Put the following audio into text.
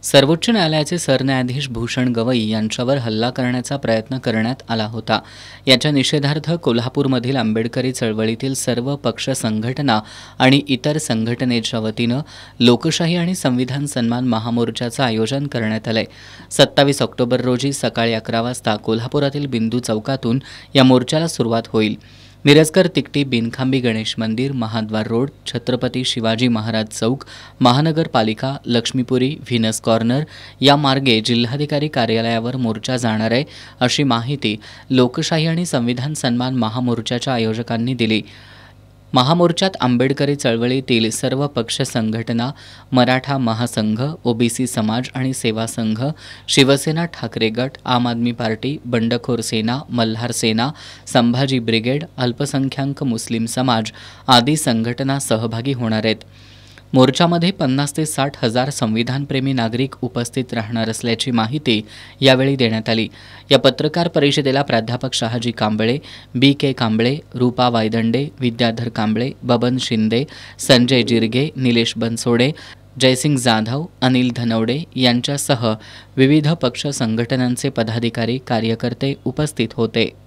सर्वोच्च न्यायालयाचे सरन्यायाधीश भूषण गवई यांच्यावर हल्ला करण्याचा प्रयत्न करण्यात आला होता. याच्या निषेधार्थ कोल्हापूरमधील आंबेडकरी चळवळीतील सर्व पक्ष संघटना आणि इतर संघटनेच्या वतीनं लोकशाही आणि संविधान सन्मान महामोर्चाचं आयोजन करण्यात आलंय. 27 ऑक्टोबर रोजी सकाळी 11 वाजता कोल्हापुरातील बिंदू चौकातून या मोर्चाला सुरुवात होईल. मिरजकर तिकटी बिनखांबी गणेश मंदिर, महाद्वार रोड, छत्रपती शिवाजी महाराज चौक, महानगरपालिका, लक्ष्मीपुरी, व्हीनस कॉर्नर या मार्गे जिल्हाधिकारी कार्यालयावर मोर्चा जाणार आहे, अशी माहिती लोकशाही आणि संविधान सन्मान महामोर्चाच्या आयोजकांनी दिली. महामोर्चात आंबेडकरी चळवळीतील सर्व पक्ष संघटना, मराठा महासंघ, ओबीसी समाज आणि सेवा संघ, शिवसेना ठाकरे गट, आम आदमी पार्टी, बंडखोर सेना, मल्हार सेना, संभाजी ब्रिगेड, अल्पसंख्याक मुस्लिम समाज आदी संघटना सहभागी होणार आहेत. मोर्चामध्ये 50 ते 60 हजार संविधानप्रेमी नागरिक उपस्थित राहणार असल्याची माहिती यावेळी देण्यात आली. या पत्रकार परिषदेला प्राध्यापक शहाजी कांबळे, बी.के. कांबळे, रूपा वायदंडे, विद्याधर कांबळे, बबन शिंदे, संजय जिरगे, निलेश बनसोडे, जयसिंग जाधव, अनिल धनवडे यांच्यासह विविध पक्ष संघटनांचे पदाधिकारी, कार्यकर्ते उपस्थित होते.